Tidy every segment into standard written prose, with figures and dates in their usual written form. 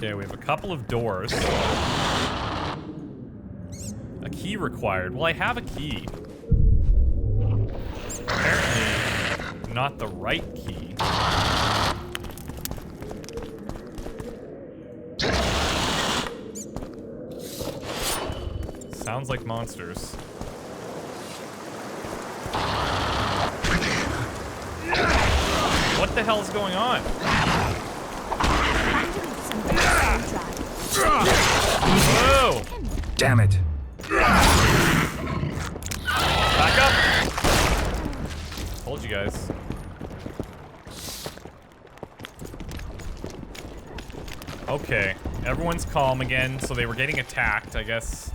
Okay, we have a couple of doors. A key required. Well, I have a key. Apparently, not the right key. Sounds like monsters. What the hell is going on? Whoa! Damn it. Back up! Told you guys. Okay, everyone's calm again, so they were getting attacked, I guess.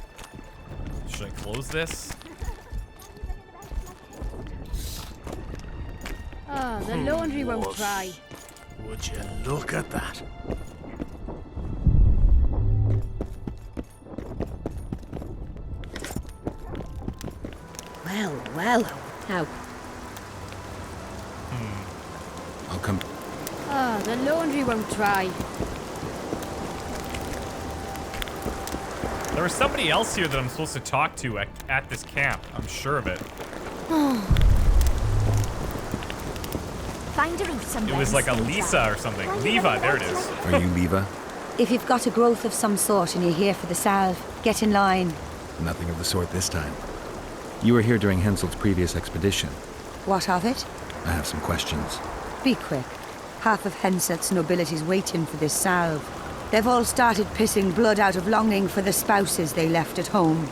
Should I close this? Oh, the laundry won't dry. Would you look at that? Well, now. I'll come. Oh, the laundry won't dry. There was somebody else here that I'm supposed to talk to at this camp. I'm sure of it. Find a reef somewhere. It was like a Lisa or something. Leva, there it is. Are you Leva? If you've got a growth of some sort and you're here for the salve, get in line. Nothing of the sort this time. You were here during Henselt's previous expedition. What of it? I have some questions. Be quick. Half of Henselt's nobility's waiting for this salve. They've all started pissing blood out of longing for the spouses they left at home.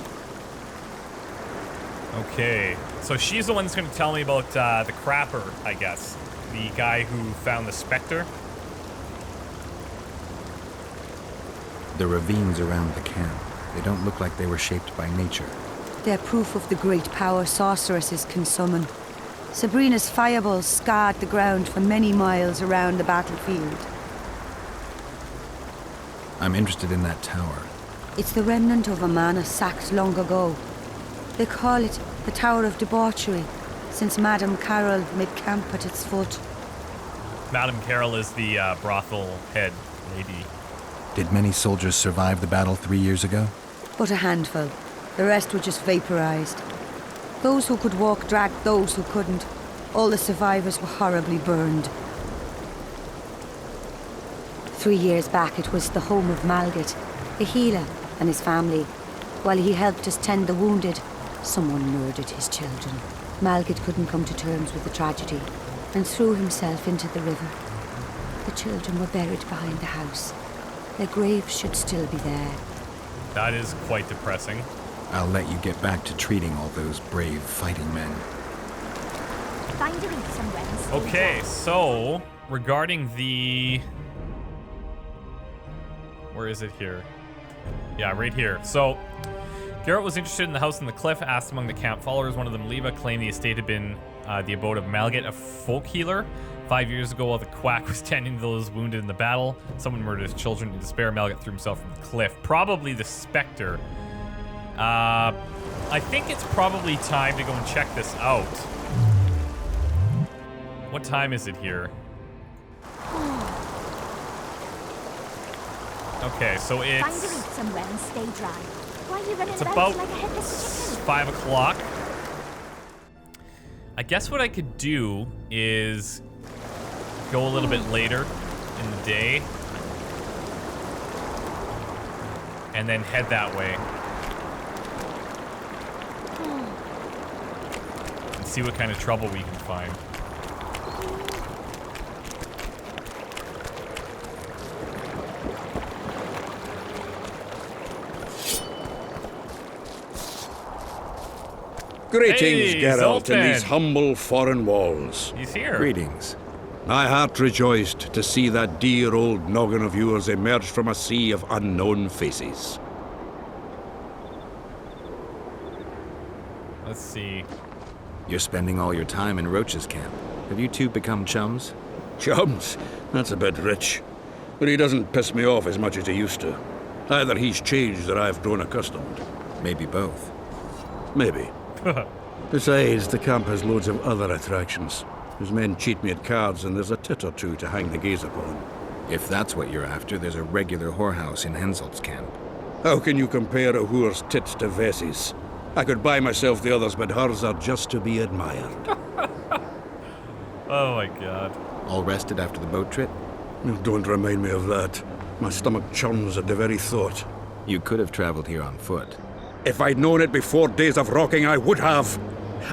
Okay, so she's the one that's going to tell me about the crapper, I guess. The guy who found the spectre. The ravines around the camp. They don't look like they were shaped by nature. They're proof of the great power sorceresses can summon. Sabrina's fireballs scarred the ground for many miles around the battlefield. I'm interested in that tower. It's the remnant of a manor sacked long ago. They call it the Tower of Debauchery, since Madame Carol made camp at its foot. Madame Carol is the brothel head lady. Did many soldiers survive the battle 3 years ago? But a handful. The rest were just vaporized. Those who could walk dragged those who couldn't. All the survivors were horribly burned. 3 years back, it was the home of Malgat, a healer, and his family. While he helped us tend the wounded, someone murdered his children. Malgat couldn't come to terms with the tragedy and threw himself into the river. The children were buried behind the house. Their graves should still be there. That is quite depressing. I'll let you get back to treating all those brave fighting men. Find a reef somewhere and stay Okay, dry. so regarding the... Where is it here? Yeah, right here. So, Garrett was interested in the house on the cliff, asked among the camp followers. One of them, Leva, claimed the estate had been the abode of Malgat, a folk healer. 5 years ago, while the quack was tending to those wounded in the battle, someone murdered his children. In despair, Malgat threw himself from the cliff. Probably the spectre. I think it's probably time to go and check this out. What time is it here? Okay, so Find a it's... reef somewhere and stay dry. Why are you running It's around about like a headless chicken? 5 o'clock. I guess what I could do is go a little bit later in the day and then head that way and see what kind of trouble we can find. Greetings, Hey, Geralt, in these Zoltan. humble foreign walls. He's here. Greetings. My heart rejoiced to see that dear old noggin of yours emerge from a sea of unknown faces. Let's see. You're spending all your time in Roche's camp. Have you two become chums? Chums? That's a bit rich. But he doesn't piss me off as much as he used to. Either he's changed or I've grown accustomed. Maybe both. Maybe. Besides, the camp has loads of other attractions. His men cheat me at cards, and there's a tit or two to hang the gaze upon. If that's what you're after, there's a regular whorehouse in Henselt's camp. How can you compare a whore's tits to Vessi's? I could buy myself the others, but hers are just to be admired. Oh my god. All rested after the boat trip? Don't remind me of that. My stomach churns at the very thought. You could have traveled here on foot. If I'd known it before days of rocking, I would have.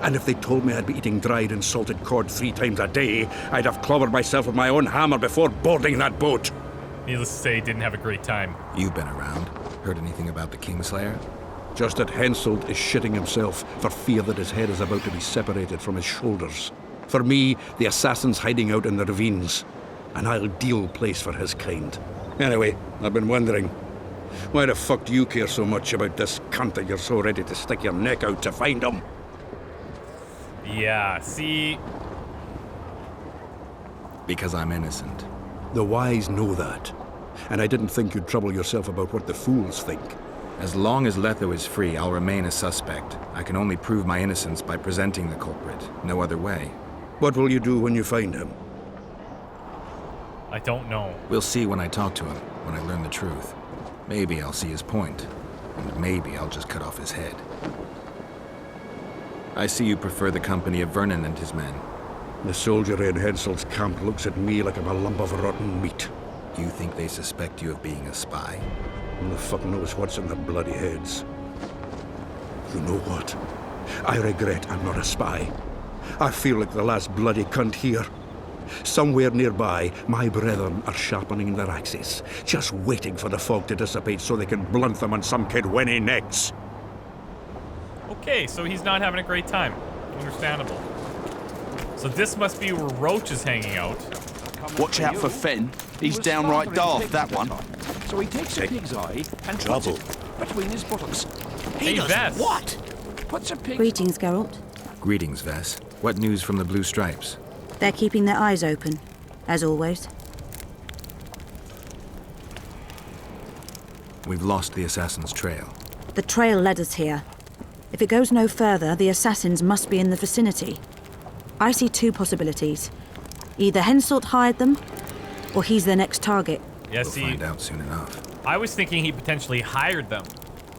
And if they told me I'd be eating dried and salted cod 3 times a day, I'd have clobbered myself with my own hammer before boarding that boat. Needless to say, he didn't have a great time. You've been around. Heard anything about the Kingslayer? Just that Henselt is shitting himself for fear that his head is about to be separated from his shoulders. For me, the assassin's hiding out in the ravines. An ideal place for his kind. Anyway, I've been wondering, why the fuck do you care so much about this cunt that you're so ready to stick your neck out to find him? Yeah, see... Because I'm innocent. The wise know that. And I didn't think you'd trouble yourself about what the fools think. As long as Letho is free, I'll remain a suspect. I can only prove my innocence by presenting the culprit. No other way. What will you do when you find him? I don't know. We'll see when I talk to him, when I learn the truth. Maybe I'll see his point, and maybe I'll just cut off his head. I see you prefer the company of Vernon and his men. The soldiery in Henselt's camp looks at me like I'm a lump of rotten meat. You think they suspect you of being a spy? Who the fuck knows what's in their bloody heads? You know what? I regret I'm not a spy. I feel like the last bloody cunt here. Somewhere nearby, my brethren are sharpening their axes, just waiting for the fog to dissipate so they can blunt them on some kidwenny necks. Okay, so he's not having a great time. Understandable. So this must be where Roche is hanging out. Watch out for Finn. He's downright daft, that one. So he takes a pig's eye and puts it between his buttocks. Hey, Vess. What? Puts a pig... Greetings, Geralt. Greetings, Vess. What news from the Blue Stripes? They're keeping their eyes open, as always. We've lost the assassin's trail. The trail led us here. If it goes no further, the assassins must be in the vicinity. I see 2 possibilities. Either Henselt hired them, or he's their next target. Yeah, We'll find out soon enough. I was thinking he potentially hired them.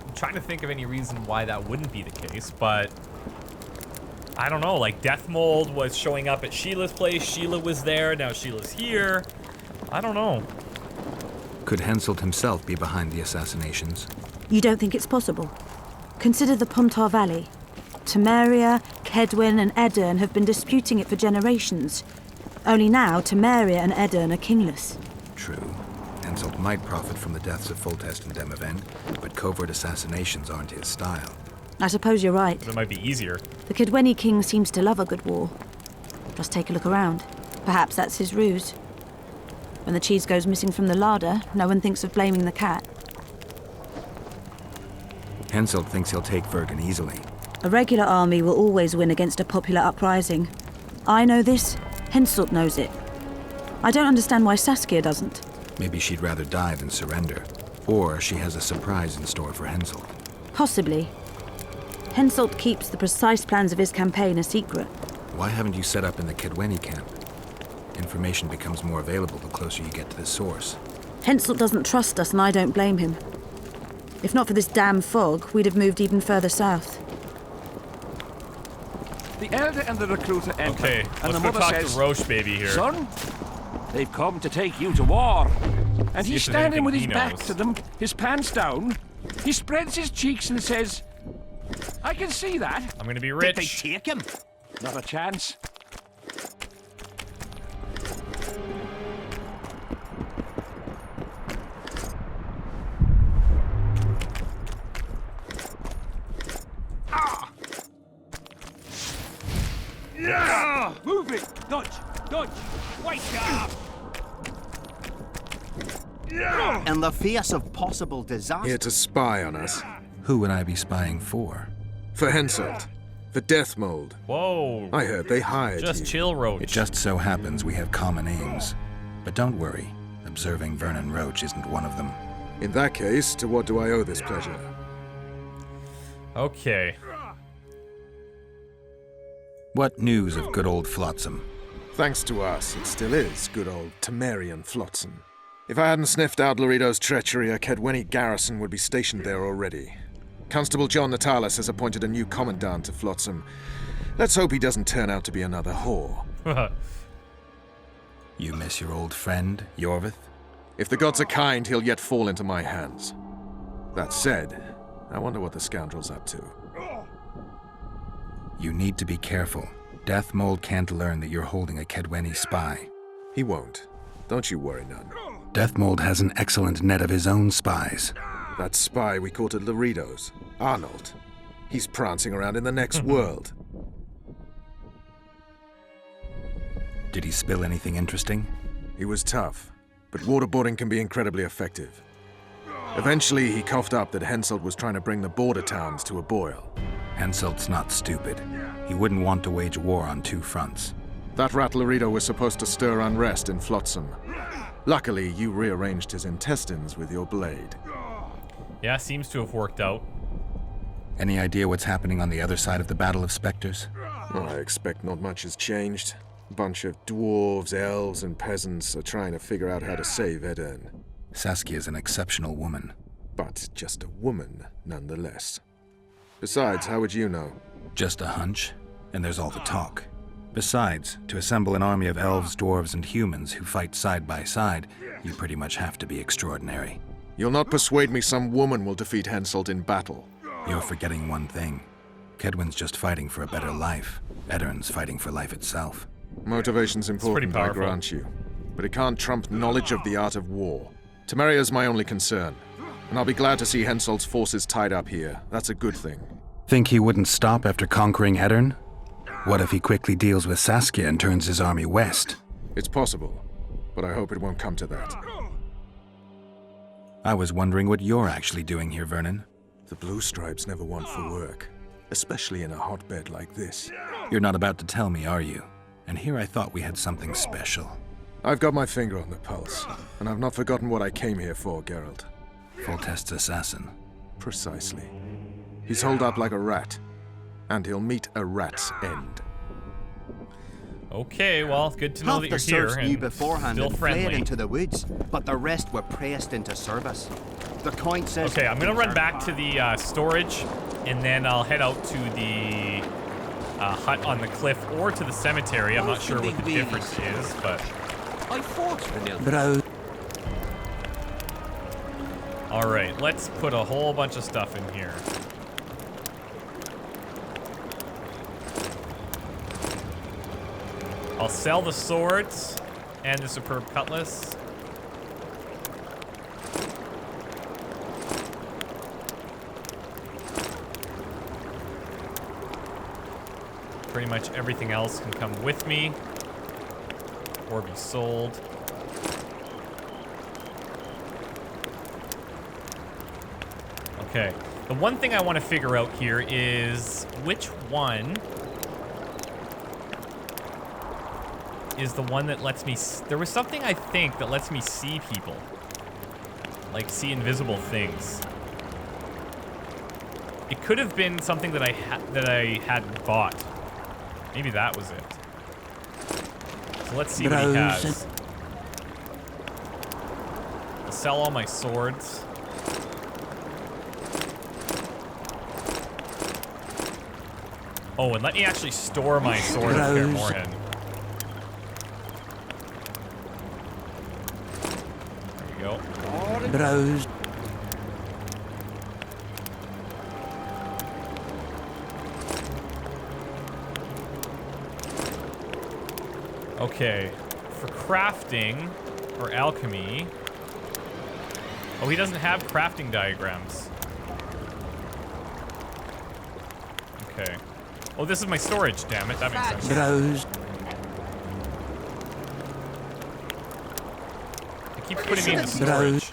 I'm trying to think of any reason why that wouldn't be the case, but... I don't know, like Death Mold was showing up at Sheila's place, Sheila was there, now Sheila's here. I don't know. Could Henselt himself be behind the assassinations? You don't think it's possible? Consider the Pontar Valley. Temeria, Kedwin and Edirn have been disputing it for generations. Only now, Temeria and Edirn are kingless. True. Henselt might profit from the deaths of Foltest and Demavend, but covert assassinations aren't his style. I suppose you're right. It might be easier. The Kedweni king seems to love a good war. Just take a look around. Perhaps that's his ruse. When the cheese goes missing from the larder, no one thinks of blaming the cat. Henselt thinks he'll take Vergen easily. A regular army will always win against a popular uprising. I know this, Henselt knows it. I don't understand why Saskia doesn't. Maybe she'd rather die than surrender. Or she has a surprise in store for Henselt. Possibly. Henselt keeps the precise plans of his campaign a secret. Why haven't you set up in the Kedweni camp? Information becomes more available the closer you get to the source. Henselt doesn't trust us, and I don't blame him. If not for this damn fog, we'd have moved even further south. The elder and the recruiter enter, Okay, and let's the go mother talk says, to Roche baby here. "Son, they've come to take you to war." And See he's if there's standing with his anything he back knows. to them, his pants down. He spreads his cheeks and says, "I can see that." I'm gonna be Did rich. they take him? Not a chance. Yeah! Move it! Dodge! Dodge! Wake up! In the face of possible disaster. Here to spy on us. Who would I be spying for? For Henselt. For Death Mold. Whoa. I heard they hired Just you. chill, Roche. It just so happens we have common aims. But don't worry, observing Vernon Roche isn't one of them. In that case, to what do I owe this pleasure? Okay. What news of good old Flotsam? Thanks to us, it still is good old Temerian Flotsam. If I hadn't sniffed out Laredo's treachery, a Kedweni garrison would be stationed there already. Constable John Natalis has appointed a new commandant to Flotsam. Let's hope he doesn't turn out to be another whore. You miss your old friend, Yorvith? If the gods are kind, he'll yet fall into my hands. That said, I wonder what the scoundrel's up to. You need to be careful. Death Mold can't learn that you're holding a Kedweni spy. He won't. Don't you worry none. Death Mold has an excellent net of his own spies. That spy we caught at Laredo's, Arnold. He's prancing around in the next world. Did he spill anything interesting? He was tough, but waterboarding can be incredibly effective. Eventually, he coughed up that Henselt was trying to bring the border towns to a boil. Henselt's not stupid. He wouldn't want to wage war on two fronts. That rat Laredo was supposed to stir unrest in Flotsam. Luckily, you rearranged his intestines with your blade. Yeah, seems to have worked out. Any idea what's happening on the other side of the Battle of Spectres? Well, I expect not much has changed. A bunch of dwarves, elves, and peasants are trying to figure out how to save Edirn. Saskia's an exceptional woman. But just a woman, nonetheless. Besides, how would you know? Just a hunch, and there's all the talk. Besides, to assemble an army of elves, dwarves, and humans who fight side by side, you pretty much have to be extraordinary. You'll not persuade me some woman will defeat Henselt in battle. You're forgetting one thing. Kedwen's just fighting for a better life. Edirn's fighting for life itself. Motivation's important, I grant you. But it can't trump knowledge of the art of war. Temeria's my only concern. And I'll be glad to see Henselt's forces tied up here. That's a good thing. Think he wouldn't stop after conquering Edirn? What if he quickly deals with Saskia and turns his army west? It's possible, but I hope it won't come to that. I was wondering what you're actually doing here, Vernon. The Blue Stripes never want for work, especially in a hotbed like this. You're not about to tell me, are you? And here I thought we had something special. I've got my finger on the pulse, and I've not forgotten what I came here for, Geralt. Foltest's assassin. Precisely. He's holed up like a rat, and he'll meet a rat's end. Okay, well, good to know that you're here knew and beforehand still and fled friendly. into the woods, but the rest were pressed into service. The count says... Okay, I'm gonna run back to the storage, and then I'll head out to the hut on the cliff or to the cemetery. I'm not sure what the difference is, but... I fought vanilla. Alright, let's put a whole bunch of stuff in here. I'll sell the swords and the superb cutlass. Pretty much everything else can come with me or be sold. Okay. The one thing I want to figure out here is which one is the one that lets me... There was something, I think, that lets me see people. Like, see invisible things. It could have been something that I hadn't bought. Maybe that was it. So let's see what he has. I'll sell all my swords. Oh, and let me actually store my sword of Fair Moorhead. There we go. Browse. Okay, for crafting or alchemy. Oh, he doesn't have crafting diagrams. Okay. Oh, this is my storage, damn it. That makes sense. Browse. It keeps putting me in storage.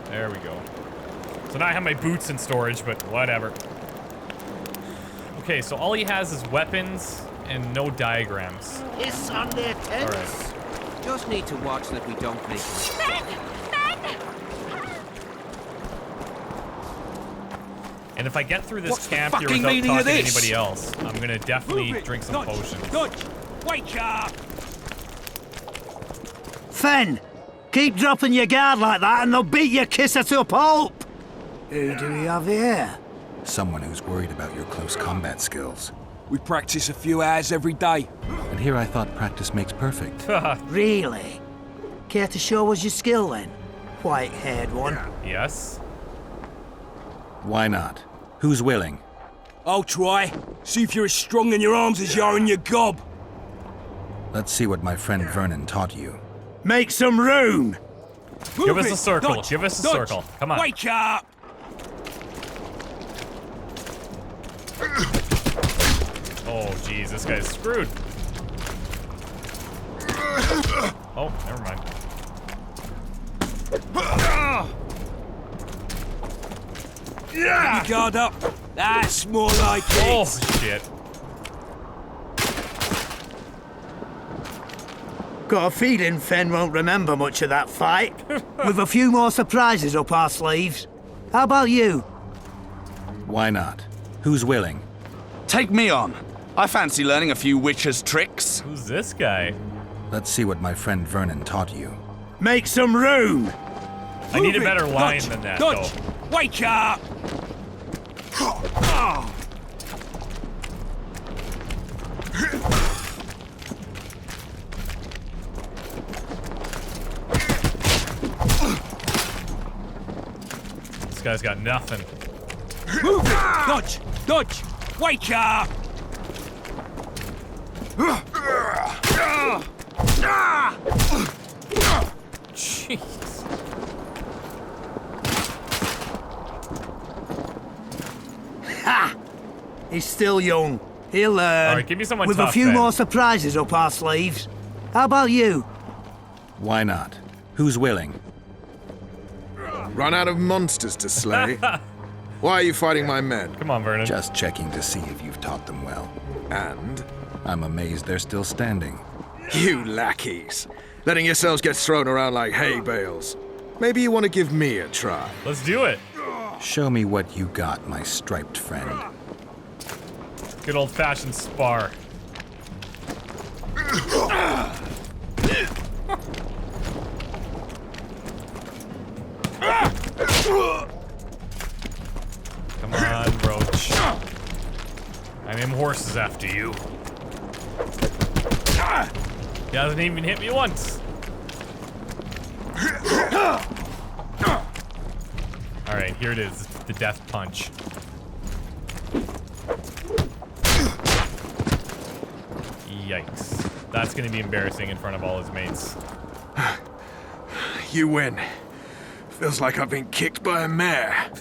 There we go. So now I have my boots in storage, but whatever. Okay, so all he has is weapons and no diagrams. It's on their tents. Alright. Just need to watch that we don't make And if I get through this camp here without talking to anybody else, I'm gonna definitely drink some potions. Wake up! Fen! Keep dropping your guard like that and they'll beat your kisser to a pulp. Who do we have here? Someone who's worried about your close combat skills. We practice a few hours every day. And here I thought practice makes perfect. Really? Care to show us your skill then? White-haired one. Yes. Why not? Who's willing? I'll try. See if you're as strong in your arms as you are in your gob. Let's see what my friend Vernon taught you. Make some room! Give us a circle. Give us a circle. Come on. Wake up! Oh, jeez, this guy's screwed. Oh, never mind. Keep your guard up. That's more like it. Oh, shit. Got a feeling Fen won't remember much of that fight. With a few more surprises up our sleeves. How about you? Why not? Who's willing? Take me on. I fancy learning a few witcher's tricks. Who's this guy? Let's see what my friend Vernon taught you. Make some room! I need a better line than that, though. Wake up! This guy's got nothing. Move it! Dodge! Dodge! Wake up! Jeez. Ha! He's still young. He'll learn. All right, give me someone with tough, a few then. more surprises up our sleeves. How about you? Why not? Who's willing? Run out of monsters to slay? Why are you fighting my men? Come on, Vernon. Just checking to see if you've taught them well. And? I'm amazed they're still standing. You lackeys. Letting yourselves get thrown around like hay bales. Maybe you want to give me a try. Let's do it. Show me what you got, my striped friend. Good old-fashioned spar. Come on, Roche. I'm in horses after you. He hasn't even hit me once. Alright, here it is. The death punch. Yikes. That's gonna be embarrassing in front of all his mates. You win. Feels like I've been kicked by a mare.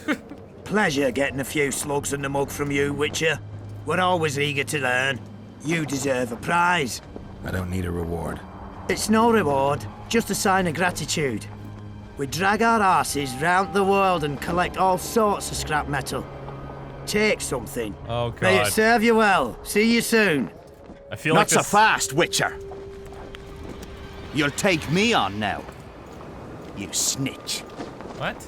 Pleasure getting a few slugs in the mug from you, Witcher. We're always eager to learn. You deserve a prize. I don't need a reward. It's no reward, just a sign of gratitude. We drag our asses round the world and collect all sorts of scrap metal. Take something. Oh, God. May it serve you well. See you soon. I feel Not like so this... fast, Witcher. You'll take me on now. You snitch. What?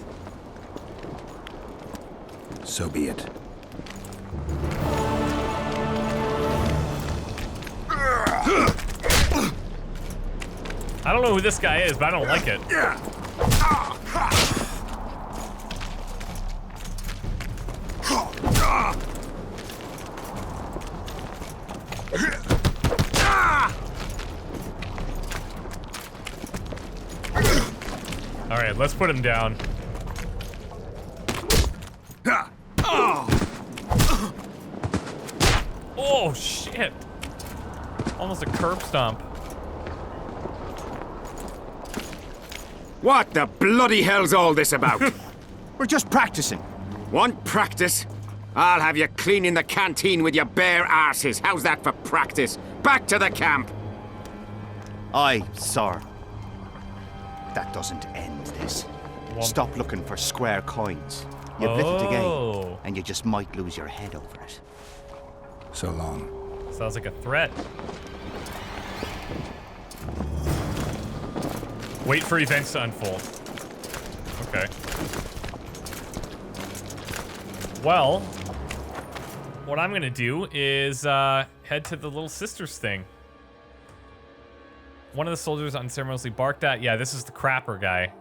So be it. I don't know who this guy is, but I don't like it. All right, let's put him down. Oh, shit. Almost a curb stomp. What the bloody hell's all this about? We're just practicing. Want practice? I'll have you cleaning the canteen with your bare arses. How's that for practice? Back to the camp! Aye, sir. That doesn't end this. Stop looking for square coins. You've little to gain, and you just might lose your head over it. So long. Sounds like a threat. Wait for events to unfold. Okay. Well, what I'm gonna do is head to the Little Sisters thing. One of the soldiers unceremoniously barked at. Yeah, this is the crapper guy.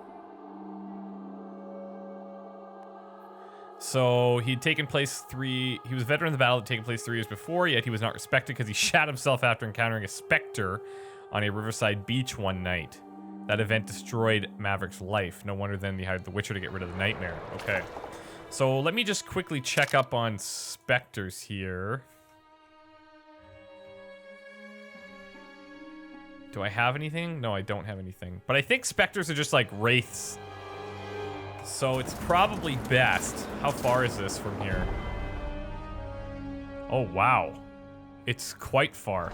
So he'd taken place he was a veteran of the battle that had taken place 3 years before, yet he was not respected because he shot himself after encountering a spectre on a riverside beach one night. That event destroyed Maverick's life. No wonder then he hired the Witcher to get rid of the nightmare. Okay. So let me just quickly check up on specters here. Do I have anything? No, I don't have anything. But I think specters are just like wraiths. So it's probably best. How far is this from here? Oh, wow. It's quite far.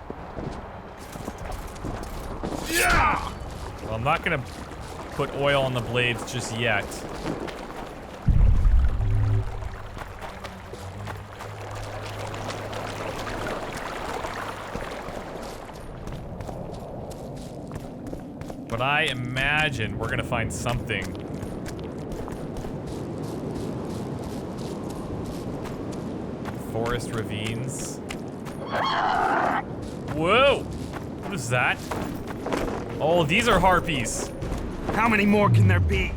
Yeah! Well, I'm not gonna put oil on the blades just yet. But I imagine we're gonna find something. Forest ravines. Whoa! What is that? Oh, these are harpies. How many more can there be?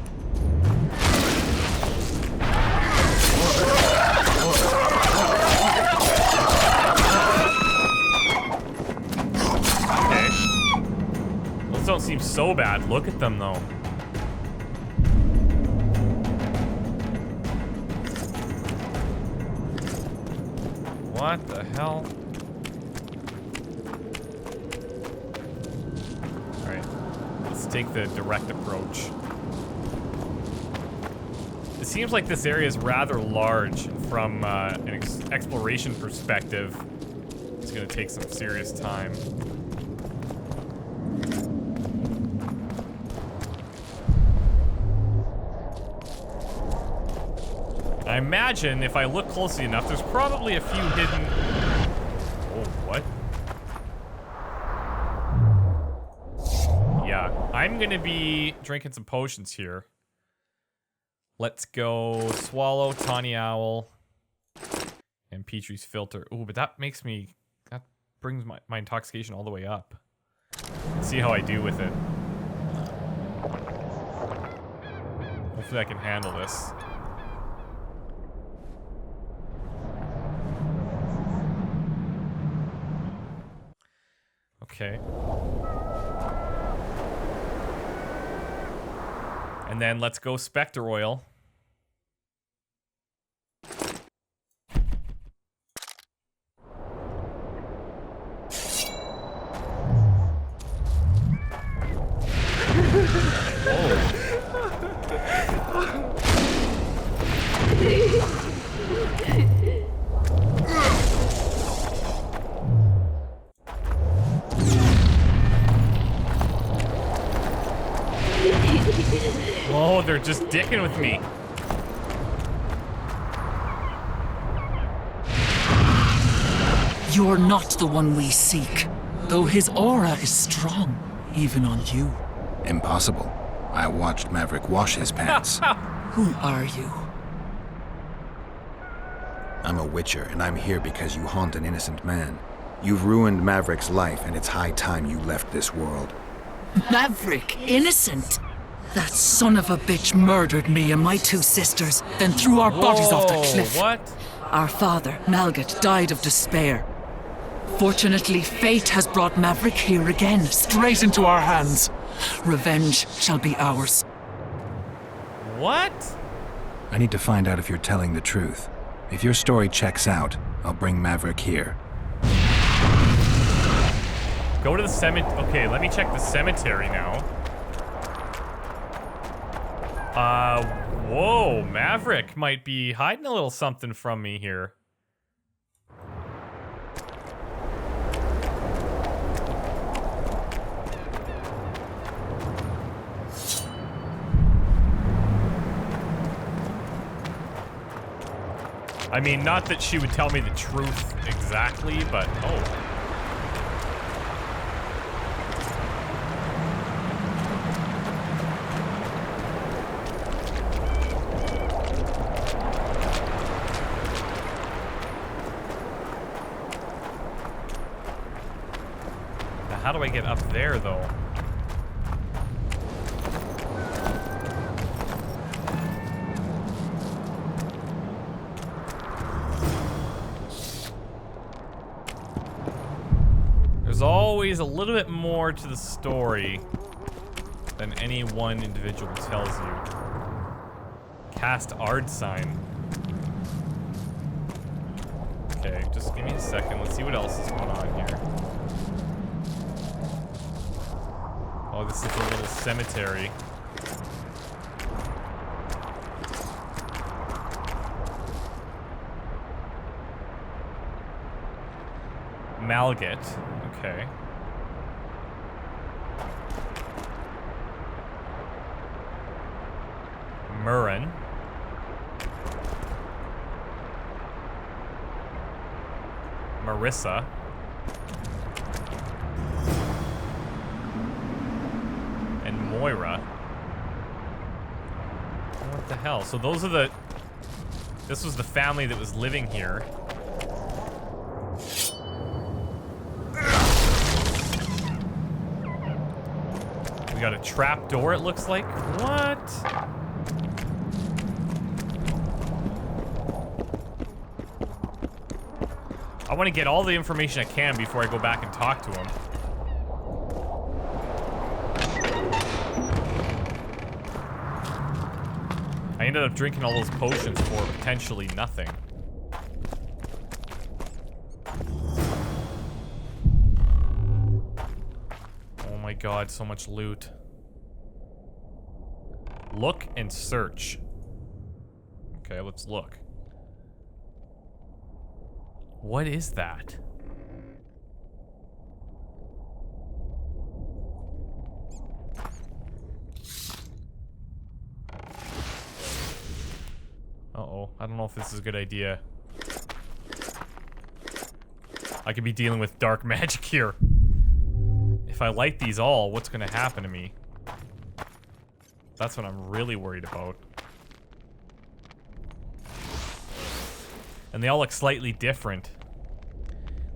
Okay. Those don't seem so bad. Look at them, though. What the hell? Alright. Let's take the direct approach. It seems like this area is rather large from an exploration perspective. It's gonna take some serious time. I imagine if I look closely enough, there's probably a few hidden... Oh, what? Yeah, I'm gonna be drinking some potions here. Let's go Swallow, Tawny Owl, and Petrie's Filter. Ooh, but that makes me... That brings my intoxication all the way up. Let's see how I do with it. Hopefully I can handle this. Okay. And then let's go Spectre Oil. Oh, they're just dicking with me. You're not the one we seek, though his aura is strong, even on you. Impossible. I watched Maverick wash his pants. Who are you? I'm a Witcher, and I'm here because you haunt an innocent man. You've ruined Maverick's life, and it's high time you left this world. Maverick? Innocent? That son of a bitch murdered me and my 2 sisters, then threw our bodies off the cliff. What? Our father, Malgat, died of despair. Fortunately, fate has brought Maverick here again, straight into our hands. Revenge shall be ours. What? I need to find out if you're telling the truth. If your story checks out, I'll bring Maverick here. Go to the cemetery. Okay, let me check the cemetery now. Whoa, Maverick might be hiding a little something from me here. I mean, not that she would tell me the truth exactly, but oh. How do I get up there, though? There's always a little bit more to the story than any one individual tells you. Cast Ard sign. Okay, just give me a second. Let's see what else is going on here. Oh, this is a little cemetery. Malgit. Okay. Murren. Marissa. And Moira. What the hell? So those are the... This was the family that was living here. We got a trap door, it looks like. What? I want to get all the information I can before I go back and talk to him. I ended up drinking all those potions for potentially nothing. Oh my god, so much loot. Look and search. Okay, let's look. What is that? Uh-oh, I don't know if this is a good idea. I could be dealing with dark magic here. If I light these all, what's gonna happen to me? That's what I'm really worried about. And they all look slightly different.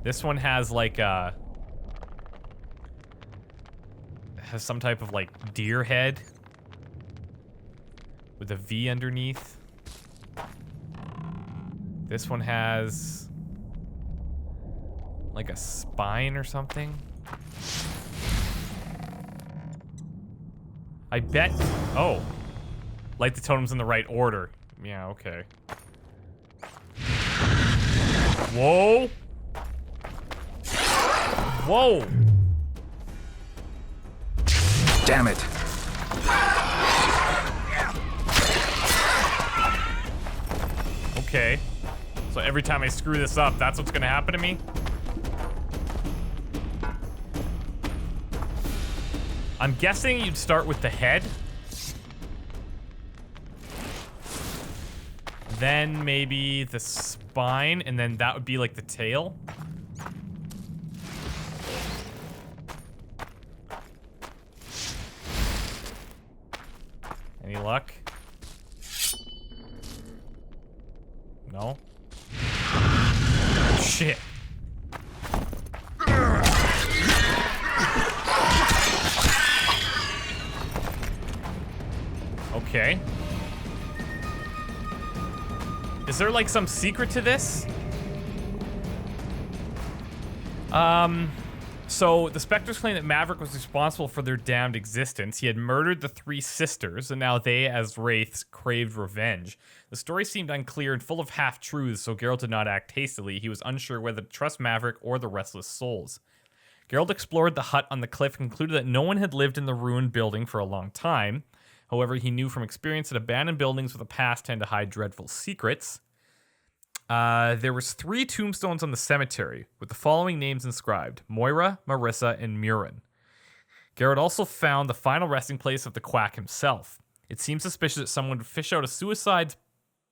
This one has like has some type of like deer head with a V underneath. This one has like a spine or something. I bet. Oh, light the totems in the right order. Yeah, okay. Whoa! Whoa! Damn it. Okay. So every time I screw this up, that's what's gonna happen to me? I'm guessing you'd start with the head. Then maybe the spine, and then that would be like the tail. Any luck? No? Shit. Okay. Is there like some secret to this? So the Spectres claim that Maverick was responsible for their damned existence. He had murdered the three sisters, and now they, as wraiths, craved revenge. The story seemed unclear and full of half-truths, so Geralt did not act hastily. He was unsure whether to trust Maverick or the restless souls. Geralt explored the hut on the cliff and concluded that no one had lived in the ruined building for a long time. However, he knew from experience that abandoned buildings with a past tend to hide dreadful secrets. There was 3 tombstones on the cemetery, with the following names inscribed: Moira, Marissa, and Murren. Geralt also found the final resting place of the quack himself. It seems suspicious that someone would fish out a suicide's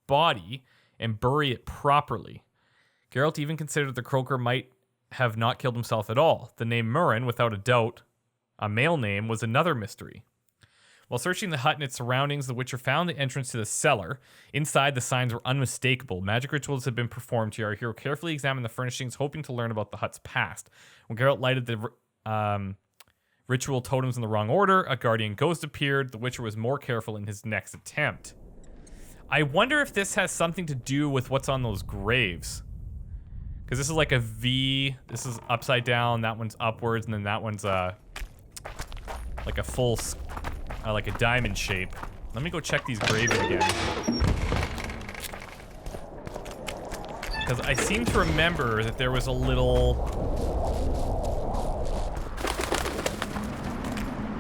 body and bury it properly. Geralt even considered the croaker might have not killed himself at all. The name Murren, without a doubt, a male name, was another mystery. While searching the hut and its surroundings, the Witcher found the entrance to the cellar. Inside, the signs were unmistakable. Magic rituals had been performed here. Our hero carefully examined the furnishings, hoping to learn about the hut's past. When Geralt lighted the ritual totems in the wrong order, a guardian ghost appeared. The Witcher was more careful in his next attempt. I wonder if this has something to do with what's on those graves. Because this is like a V. This is upside down. That one's upwards, and then that one's like a full, like a diamond shape. Let me go check these graves again. Because I seem to remember that there was a little...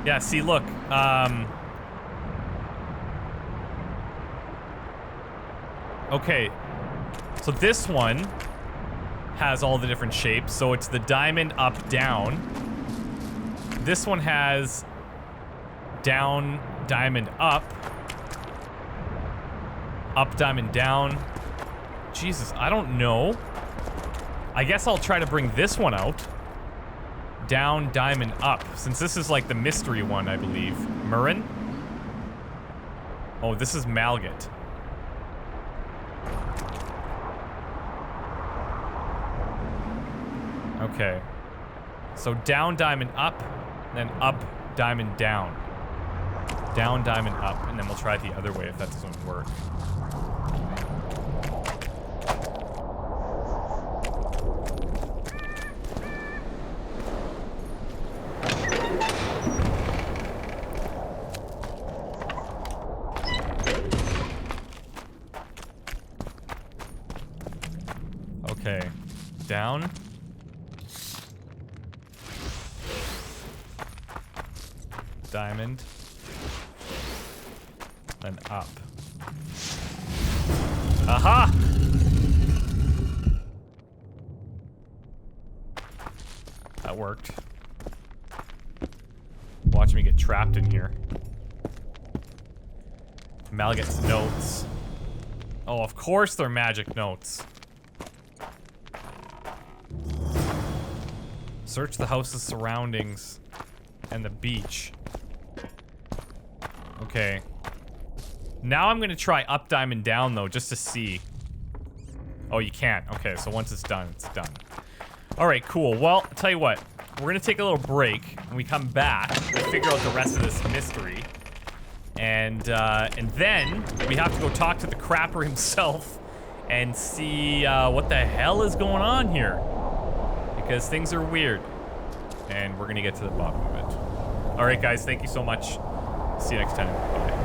Yeah, see, look. Okay. So this one has all the different shapes. So it's the diamond up, down. This one has down, diamond up, diamond down. Jesus, I don't know. I guess I'll try to bring this one out. Down, diamond up. Since this is like the mystery one, I believe. Murrin? Oh, this is Malget. Okay. So down, diamond up, then up, diamond down. Down, diamond up, and then we'll try it the other way if that doesn't work. Okay. Down. Diamond. Then up. Aha! That worked. Watch me get trapped in here. Malget's notes. Oh, of course they're magic notes. Search the house's surroundings and the beach. Okay. Now I'm gonna try up, diamond, down, though, just to see. Oh, you can't. Okay, so once it's done, it's done. Alright, cool. Well, I'll tell you what. We're gonna take a little break. When we come back, we'll figure out the rest of this mystery. And then we have to go talk to the crapper himself and see what the hell is going on here. Because things are weird. And we're gonna get to the bottom of it. Alright, guys, thank you so much. See you next time. Bye.